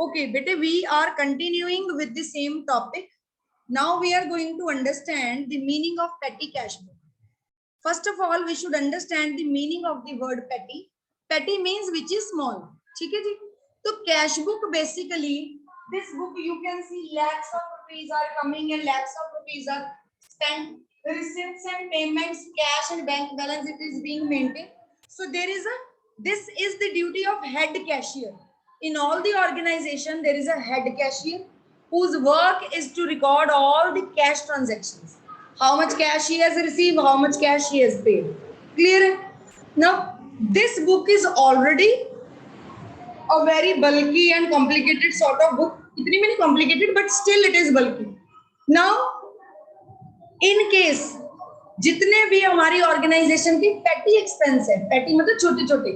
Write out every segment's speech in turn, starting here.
Okay, bete, we are continuing with the same topic. Now we are going to understand the meaning of petty cash book. First of all, we should understand the meaning of the word petty. Petty means which is small. ठीक है जी? तो cash book basically, this book you can see lakhs of rupees are coming and lakhs of rupees are spent. Receipts and payments, cash and bank balance, it is being maintained. So this is the duty of head cashier. In all the organization, there is a head cashier whose work is to record all the cash transactions. How much cash he has received, how much cash he has paid. Clear? Now, this book is already a very bulky and complicated sort of book. Itni many complicated, but still it is bulky. Now, in case जितने भी हमारी organisation की पेटी expense है, पेटी मतलब छोटे छोटे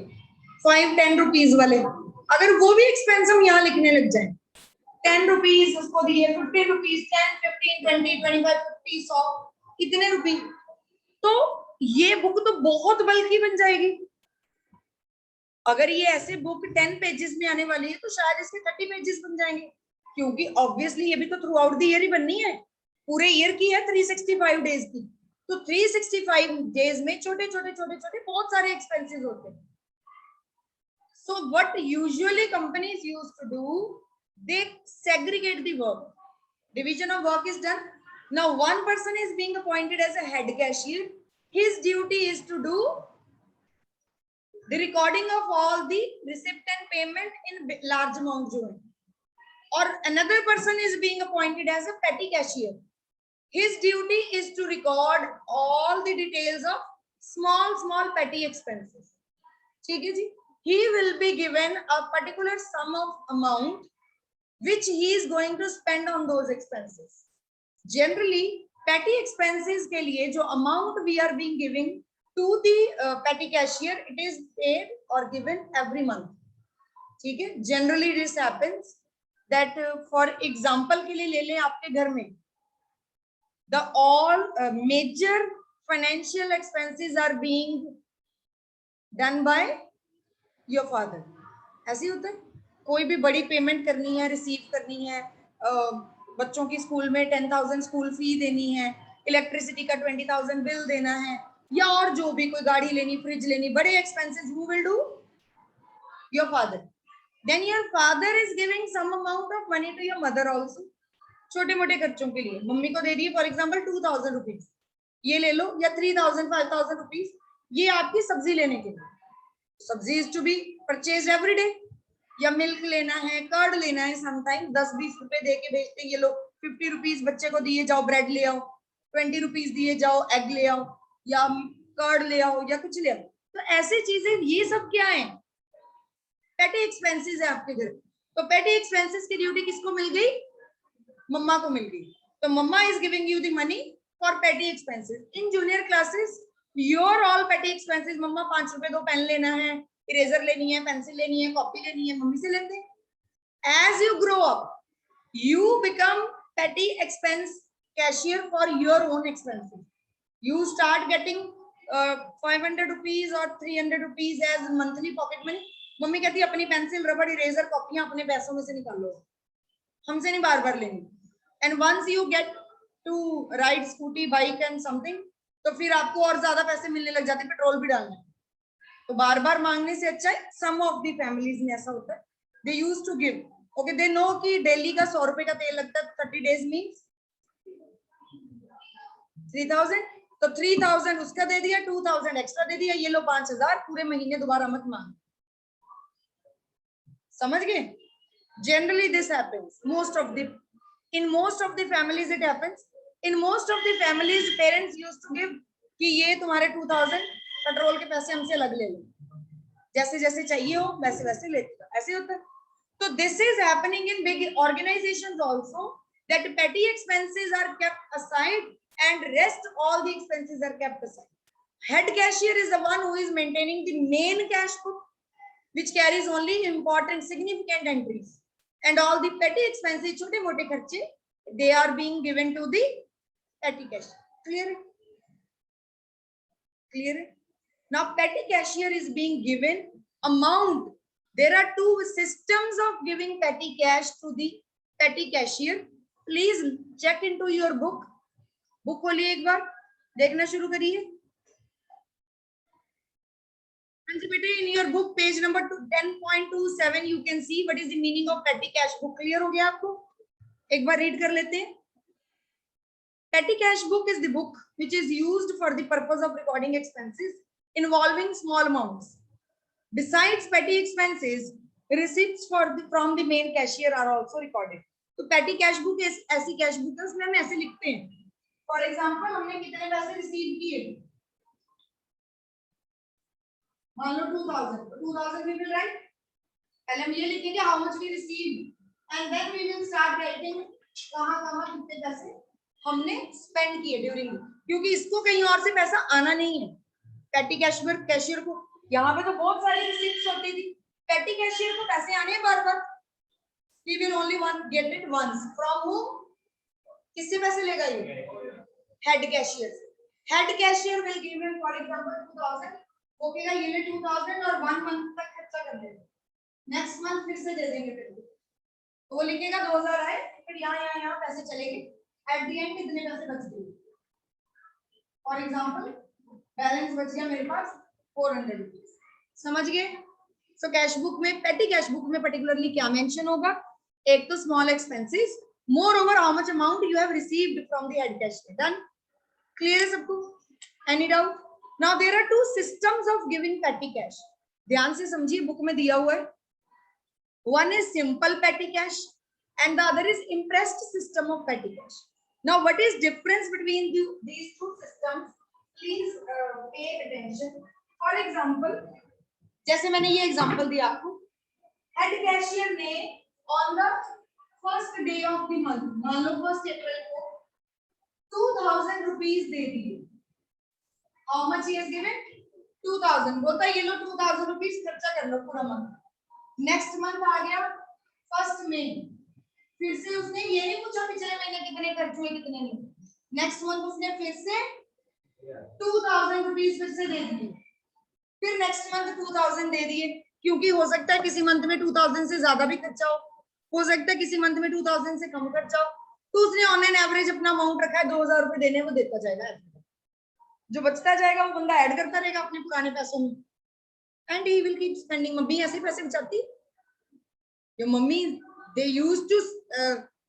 5-10 रुपीज वाले, अगर वो भी एक्सपेंस हम यहाँ लिखने लग जाए, 10 रुपीज उसको दिए, 50 रुपीज, 10, 15, 20, 25, 50, 100, कितने रुपए, तो ये बुक तो बहुत बल्कि बन जाएगी. अगर ये ऐसे बुक 10 पेजेस में आने वाली है तो शायद इसके 30 पेजेस बन जाएंगे, क्योंकि ऑब्वियसली ये भी तो थ्रू आउट द ईयर ही बननी है, पूरे ईयर की है 365 डेज की. तो 365 डेज में छोटे छोटे छोटे छोटे बहुत सारे एक्सपेंसेस होते हैं. So what usually companies used to do, they segregate the work. Division of work is done. Now one person is being appointed as a head cashier. His duty is to do the recording of all the receipt and payment in large amount जो है. Or another person is being appointed as a petty cashier. His duty is to record all the details of small petty expenses. ठीक है जी? He will be given a particular sum of amount which he is going to spend on those expenses. Generally, petty expenses के लिए जो amount we are being giving to the petty cashier, it is paid or given every month. ठीक है? Generally this happens that for example के लिए ले लें आपके घर में, the all major financial expenses are being done by your father. ऐसे होता है, कोई भी बड़ी पेमेंट करनी है, रिसीव करनी है, बच्चों की स्कूल में 10,000 स्कूल फी देनी है, इलेक्ट्रिसिटी का 20,000 बिल देना है, या और जो भी कोई गाड़ी लेनी, फ्रिज लेनी, बड़े expenses, who will do? Your father. Then your father is giving some amount of money to your mother also. छोटे मोटे खर्चों के लिए मम्मी को दे दिए फॉर एग्जाम्पल 2,000 रुपीज, ये ले लो, या 3,000 5,000 रुपीज, ये आपकी सब्जी लेने के लिए. Sabzi is to be purchase every day, या मिल्क लेना है, कर्ड लेना है, समटाइम 10-20 रुपए दे के बेचते, ये लो 50 रुपीज बच्चे को दिए जाओ, ब्रेड ले आओ, 20 रुपीज दिए जाओ, एग ले आओ, या कर्ड ले आओ, या कुछ ले आओ. तो ऐसी चीजें, ये सब क्या है? पेटी एक्सपेंसेस है आपके घर. तो पेटी एक्सपेंसेस की ड्यूटी किसको मिल गई? मम्मा को मिल गई. तो mamma is giving you the money for petty expenses. In junior classes your all petty expenses, mamma 5 रुपए दो, पेन लेना है, इरेजर लेनी है, पेंसिल लेनी है, कॉपी लेनी है, मम्मी से लेते हैं. As you grow up you become petty expense cashier for your own expenses. You start getting 500 rupees or 300 rupees as monthly pocket money. Mummy कहती है अपनी पेंसिल, रबड़, इरेजर, कॉपियां अपने पैसों में से निकालो, हमसे नहीं बार बार लेंगे. And once you get to ride scooty, bike and something, तो फिर आपको और ज्यादा पैसे मिलने लग जाते, पेट्रोल भी डालना है. तो बार बार मांगने से अच्छा है, सम ऑफ द फैमिलीज में ऐसा होता है, they use to give. Okay, they know कि डेली का 100 रुपए का तेल लगता है, 30 डेज मीन्स 3,000, तो 3,000 उसका दे दिया, 2,000 एक्स्ट्रा दे दिया, ये लो 5,000, पूरे महीने दोबारा मत मांग. समझ गए? Generally this happens. In most of the families it happens. In most of the families parents used to give कि ये तुम्हारे 2,000 पेट्रोल के पैसे हमसे अलग ले लो, जैसे जैसे चाहिए हो वैसे वैसे लेते हो, ऐसे होता है. तो this is happening in big organizations also, that petty expenses are kept aside and rest all the expenses are kept aside. Head cashier is the one who is maintaining the main cash book, which carries only important significant entries, and all the petty expenses, छोटे मोटे खर्चे, they are being given to the petty cashier. Clear? Now petty cashier is being given amount There are two systems of giving petty cash to the petty cashier. Please check into your book. Book खोलिए एक बार, देखना शुरू करिए. हाँ जी बेटे, in your book page number 10.27 you can see what is the meaning of petty cash book. Clear हो गया आपको? एक बार रीड कर लेते हैं. Petty cash book is the book which is used for the purpose of recording expenses involving small amounts. Besides petty expenses, receipts from the main cashier are also recorded. तो petty cash book ऐसी cash book है, उसमें हम ऐसे लिखते हैं. For example, हमने कितने पैसे रिसीव किए, मान लो 2000, 2000 we will write. पहले हम ये लिखेंगे how much we received, and then we will start writing कहाँ कितने पैसे हमने स्पेंड किए ड्यूरिंग, क्योंकि इसको कहीं और से पैसा आना नहीं है. पेटी कैशियर को यहाँ पे तो बहुत सारी रिसीप्ट्स होती थी, पेटी कैशियर को पैसे आने हैं बार बार. He will only get it once. From whom? किससे पैसे लेगा ये? Head cashier. Head cashier will give him for example 2000. वो कहेगा ये ले 2000 और 1 मंथ तक खर्चा कर देगा. नेक्स्ट मंथ फिर से दे देंगे फिर. तो वो लिखेगा 2000 आए, फिर यहाँ पैसे चले गए. एट द एंड कितने पैसे बच गए? फॉर एग्जांपल बैलेंस बच गया मेरे पास 400 रुपीज. समझ गए? सो कैश बुक में, पेटी कैश बुक में पर्टिकुलरली क्या मेंशन होगा? एक तो small expenses, moreover how much amount you have received from the head cashier. Done? Clear है सबको? Any doubt? Now there are two systems of giving petty cash. ध्यान से समझिए, बुक में दिया हुआ है. One is simple petty cash and the other is impressed system of petty cash. Now what is difference between these two systems? Please pay attention. For example, जैसे मैंने ये एग्जांपल दिया आपको, हेड कैशियर ने on the first day of the month, मान लो 1 अप्रैल को 2000 rupees दे दिए. How much he has given? 2000. बोलता है ये लो 2000 रुपीज खर्चा कर लो पूरा मंथ. नेक्स्ट मंथ आ गया 1 मई, फिर से उसने ये नहीं पूछा पिछले महीने कितने खर्च हुए कितने नहीं. नेक्स्ट मंथ उसने फिर से 2000 रुपीज फिर से दे दिए. फिर नेक्स्ट मंथ 2000 दे दिए, क्योंकि हो सकता है किसी मंथ में 2000 से ज्यादा भी खर्चा हो सकता है किसी मंथ में 2000 से कम खर्चा हो. तो उसने ऑनलाइन एवरेज अपना अमाउंट रखा है 2000 रुपए देने, वो देता जाएगा. जो बचता जाएगा वो बंदा ऐड करता रहेगा अपने पुराने पैसों में, and he will keep spending. Mummy ऐसे पैसे बचाती, your mummy they used to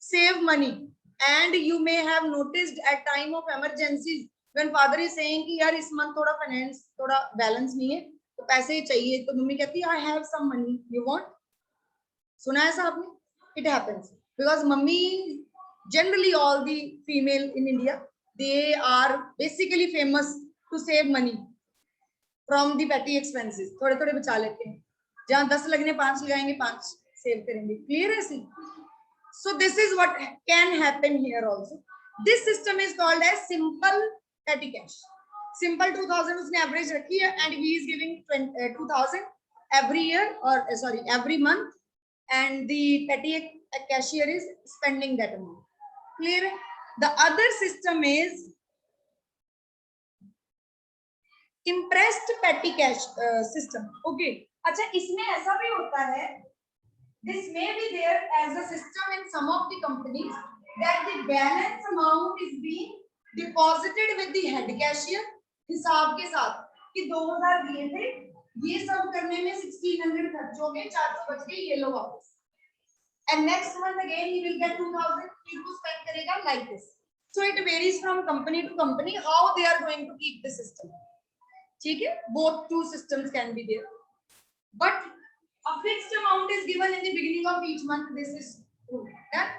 save money, and you may have noticed at time of emergencies when father is saying कि यार इस month थोड़ा finance थोड़ा balance नहीं है तो पैसे चाहिए, तो मम्मी कहती है I have some money, you want? सुना है ऐसा आपने? It happens because mummy, generally all the female in India, they are basically famous to save money from the petty expenses. थोड़े थोड़े बचा लेते हैं, जहाँ 10 लगने 5 लगाएंगे 5 सेव करेंगे. क्लियर है? See so this is what can happen here also. This system is called as simple petty cash. Simple 2000 उसने एवरेज रखी है and he is giving 2000 every year और sorry every month, and the petty cashier is spending that amount. Clear है? The other system is impressed petty cash system. Okay, अच्छा इसमें ऐसा भी होता है, this may be there as a system in some of the companies that the balance amount is being deposited with the head cashier हिसाब के साथ कि 2000 दिए थे, ये सब करने में 1600 खर्च हो गए, 400 बच गए, ये लो वापस. and next month again he will get 2000, फिर वो spend करेगा like this. so it varies from company to company how they are going to keep the system. ठीक है? both two systems can be there, but a fixed amount is given in the beginning of each month. This is true. Then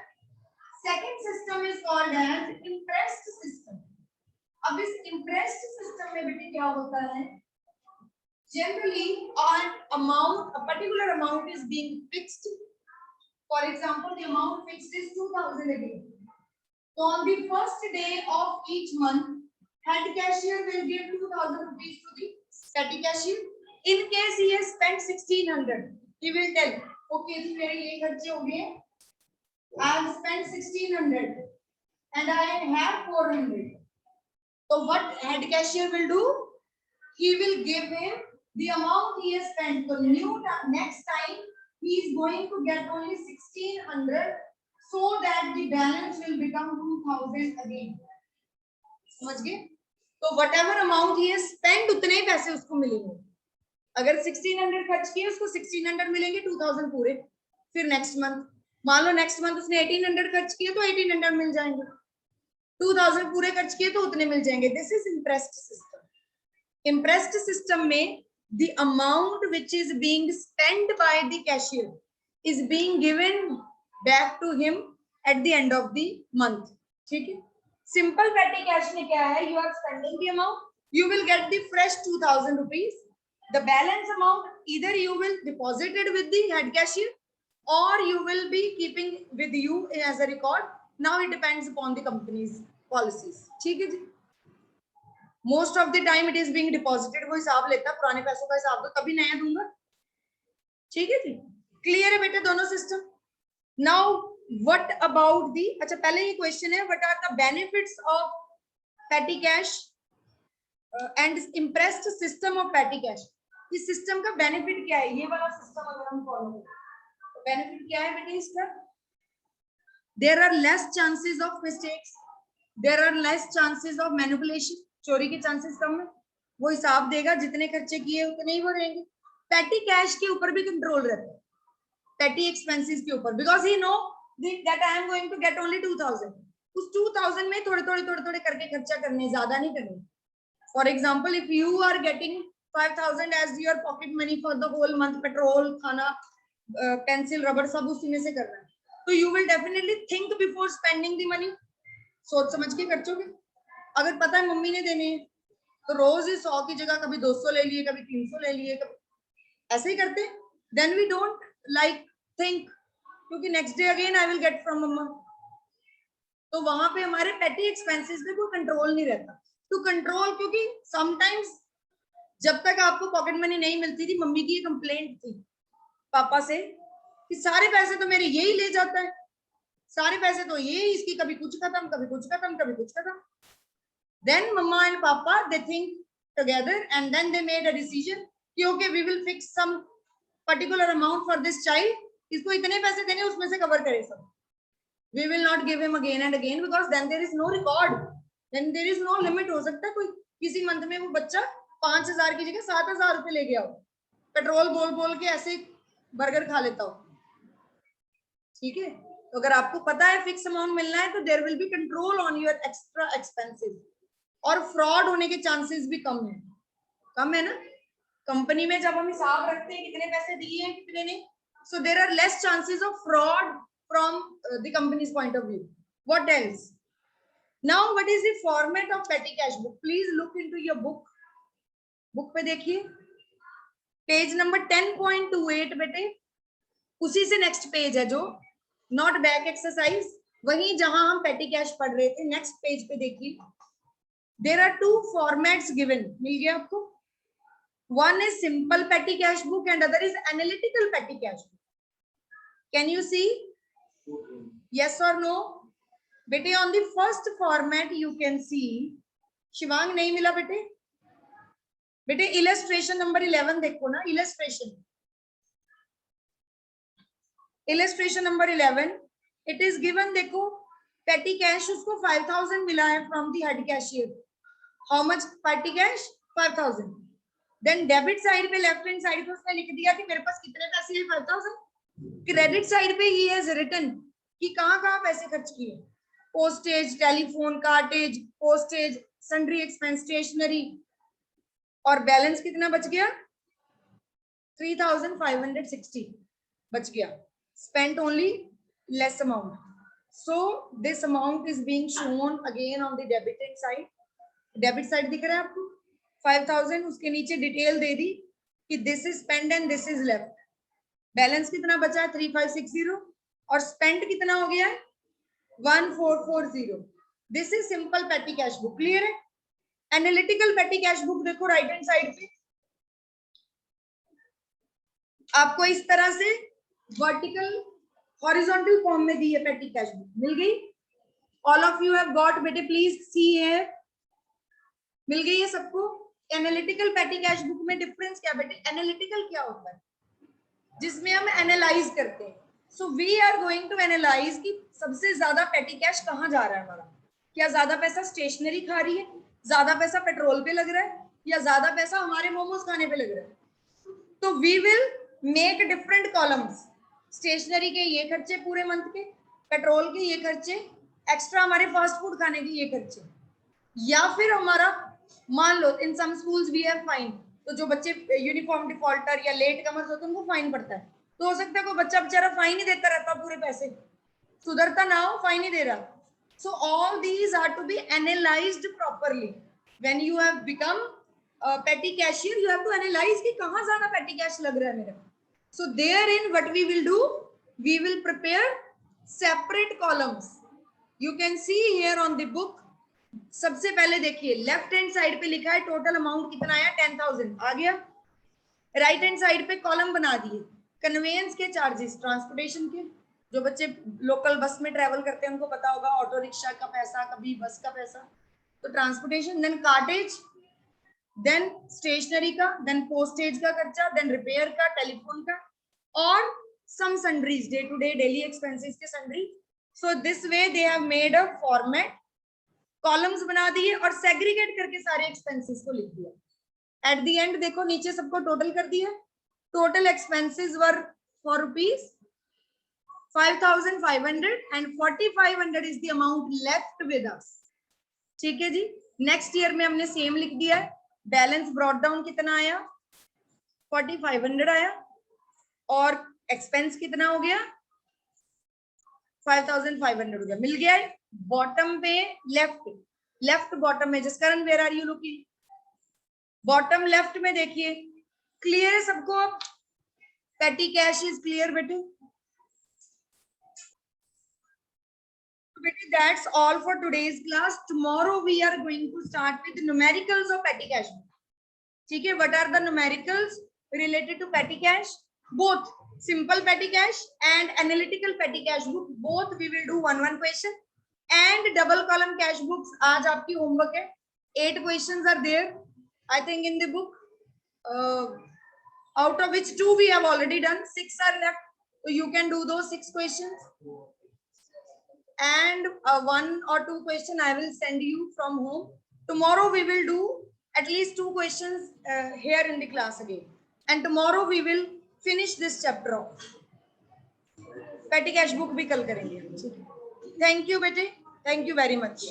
second system is called as impressed system. अब इस impressed system में बेटे क्या होता है? Generally, an amount, a particular amount is being fixed. For example, the amount fixed is 2000 again. So on the first day of each month, head cashier will give 2000 rupees to the petty cashier. In case he has spent 1600, he will tell, okay, जी मेरे ये खर्चे हो गए, I have spent 1600 and I have 400. So what head cashier will do? He will give him the amount he has spent. So next time he is going to get only 1600, so that the balance will become 2000 again. समझ गए? तो whatever amount he has spent उतने ही पैसे उसको मिलेंगे. अगर 1600 खर्च किए उसको 1600 मिलेंगे, 2000 पूरे. फिर नेक्स्ट मंथ मान लो नेक्स्ट मंथ उसने 1800 खर्च किए तो 1800 मिल जाएंगे. 2000 पूरे खर्च किए तो उतने मिल जाएंगे. This is impressed system. Impressed system में the amount which is being spent by the cashier is being given back to him at the end of the month. ठीक है. Simple petty cash में क्या है? You are spending the amount, you will get the fresh 2000 rupees. The balance amount either you will deposit it with the head cashier or you will be keeping with you as a record. Now it depends upon the company's policies. ठीक है जी. Most of the time it is being deposited. वो हिसाब लेता है, पुराने पैसों का हिसाब तो कभी नया दूंगा. ठीक है जी. क्लियर है बेटे दोनों system. Now what about the, अच्छा पहले ये क्वेश्चन है what are the benefits of petty cash and imprest system of petty cash. इस सिस्टम का बेनिफिट क्या है? ये वाला सिस्टम अगर हम फॉलो करें तो बेनिफिट क्या है बेटे इसका? There are less chances of mistakes, there are less chances of manipulation. चोरी के चांसेस कम है. वो हिसाब देगा, जितने खर्चे किए उतने ही वो रहेंगे. पेटी कैश के ऊपर भी कंट्रोल रहता है, पेटी एक्सपेंसेस के ऊपर, because he know that I am going to get only 2000. उस 2000 में थोड़े थोड़े करके खर्चा करने, ज्यादा नहीं करने. For example if you are getting 5000 as your pocket money for the whole month, petrol, खाना, पेंसिल, रबर सब उसी में से करना है, तो you will definitely think before spending the money. सोच समझ के खर्चोगे. अगर पता है मम्मी ने देने हैं तो रोज ही 100 की जगह कभी 200 ले लिए, कभी 300 ले लिए, कभी ऐसे ही करते. Then we don't like think, क्योंकि next day again I will get from mamma. तो वहां पे हमारे पेटी एक्सपेंसेस पे कोई कंट्रोल नहीं रहता. टू कंट्रोल, क्योंकि समटाइम्स जब तक आपको पॉकेट मनी नहीं मिलती थी, मम्मी की कंप्लेंट थी पापा से कि सारे पैसे तो मेरे यही ले जाता है, सारे पैसे तो ये, इसकी कभी कुछ खत्म, कभी कुछ खत्म, कभी कुछ खत्म. Then mama and papa they think together and then they made a decision कि okay we will fix some particular amount for this child. इसको इतने पैसे देने, उसमें से कवर करे सब. We will not give him again and again because then there is no record, then there is no limit. हो सकता है कोई किसी मंथ में वो बच्चा 5000 की जगह 7000 रुपए ले गया हो, पेट्रोल बोल बोल के ऐसे बर्गर खा लेता हो. ठीक है. तो अगर आपको पता है फिक्स अमाउंट मिलना है तो there will be control on your extra expenses. और फ्रॉड होने के चांसेस भी कम है ना. कंपनी में जब हम हिसाब रखते हैं कितने पैसे दिए हैं कितने नहीं, so there are less chances of fraud from the companies point of view. What else? Now what is the format of petty cash book? Please look into your book. Book पे देखिए पेज नंबर 10.28 बेटे, उसी से next page है जो not back exercise, वही जहां हम पेटी कैश पढ़ रहे थे. नेक्स्ट पेज पे देखिए. There are two formats given. मिल गया आपको? One is simple petty cash book and other is analytical petty cash book. Can you see? Yes or no? बेटे on the first format you can see. Shivang नहीं मिला बेटे? बेटे illustration number 11 देखो ना. illustration number 11 it is given. देखो petty cash उसको 5000 मिला है from the head cashier. How much petty cash? 5000. Then debit side पे लेफ्ट हैंड साइड पे उसने लिख दिया कि मेरे पास कितने पैसे हैं 5000. क्रेडिट साइड पे he has written कि कहाँ पैसे खर्च किए. Postage, telephone, cartage, postage, sundry expense, stationery, और बैलेंस कितना बच गया? 3560 बच गया. Spent only less amount. So this amount is being shown again on the debiting side. Debit side दिख रहा है आपको 5000. उसके नीचे डिटेल दे दी कि this is spend and this is left. Balance कितना बचा है? 3560 और स्पेंड कितना हो गया है? 1440. This is simple petty cash book. Clear है? एनालिटिकल पेटी कैश बुक देखो राइट हैंड साइड पे आपको इस तरह से वर्टिकल हॉरिजॉन्टल फॉर्म में दी है. पेटी कैश बुक मिल गई. All of you have got बेटे, प्लीज सी हियर. मिल गई है सबको? एनालिटिकल पेटी कैश बुक में डिफरेंस क्या बेटे? एनालिटिकल क्या होता है? जिसमें हम एनालाइज करते हैं. So we are going to analyse कि सबसे ज्यादा पेटी कैश कहाँ जा रहा है हमारा. क्या ज्यादा पैसा स्टेशनरी खा रही है, ज्यादा पैसा पेट्रोल पे लग रहा है, या ज्यादा पैसा हमारे मोमोज खाने पे लग रहा है. तो we will make different columns. Stationery के ये खर्चे पूरे मंथ के, पेट्रोल के ये खर्चे, एक्स्ट्रा हमारे फास्ट फूड खाने के ये खर्चे. या फिर हमारा मान लो in some schools we have fine, तो जो बच्चे यूनिफॉर्म डिफॉल्टर या लेट कमर्स होते हैं उनको फाइन पड़ता है. तो हो सकता है कोई बच्चा बेचारा फाइन ही देता रहता पूरे पैसे, सुधरता ना हो, फाइन ही दे रहा. So all these are to be analysed properly. When you have become petty cashier you have to analyse कि कहाँ ज्यादा पेटी कैश लग रहा है मेरा. So there in what we will do, we will prepare separate columns. You can see here on the book. सबसे पहले देखिए लेफ्ट हैंड साइड पे लिखा है टोटल अमाउंट कितना आया, 10,000 आ गया. राइट हैंड साइड पे कॉलम बना दिए कन्वेंस के चार्जेस, ट्रांसपोर्टेशन के. जो बच्चे लोकल बस में ट्रेवल करते हैं उनको पता होगा, ऑटो रिक्शा का पैसा, कभी बस का पैसा, तो transportation. Then cartage, then stationery का, देन पोस्टेज का खर्चा, देन रिपेयर का, टेलीफोन का, और some sundries, day to day daily expenses के sundry. So this way they have made a format, columns बना दिए और सेग्रीगेट करके सारे एक्सपेंसेस को लिख दिया. एट द एंड देखो नीचे सबको टोटल कर दिया. Total expenses were for rupees 5,500 and 4,500 is the amount left with us. ठीक है जी. नेक्स्ट ईयर में हमने सेम लिख दिया है. बैलेंस ब्रॉट डाउन कितना आया, 4,500 आया, और एक्सपेंस कितना हो गया, 5,500 हो गया. मिल गया है. बॉटम पे लेफ्ट बॉटम में, जिस कारण where are you looking, bottom left में देखिए. क्लियर है सबको? पेटी कैश इज क्लियर बेटे? That's all for today's class. Tomorrow we are going to start with numericals of petty cash. ठीक है. What are the numericals related to petty cash? Both simple petty cash and analytical petty cash book. Both we will do one question. And double column cash books. आज आपकी homework है. 8 questions are there, I think, in the book. Out of which 2 we have already done. 6 are left. So you can do those 6 questions. And 1 or 2 question I will send you from home. Tomorrow we will do at least 2 questions here in the class again. And tomorrow we will finish this chapter off. Petty cash book भी कल करेंगे. Thank you बेटे. Thank you very much.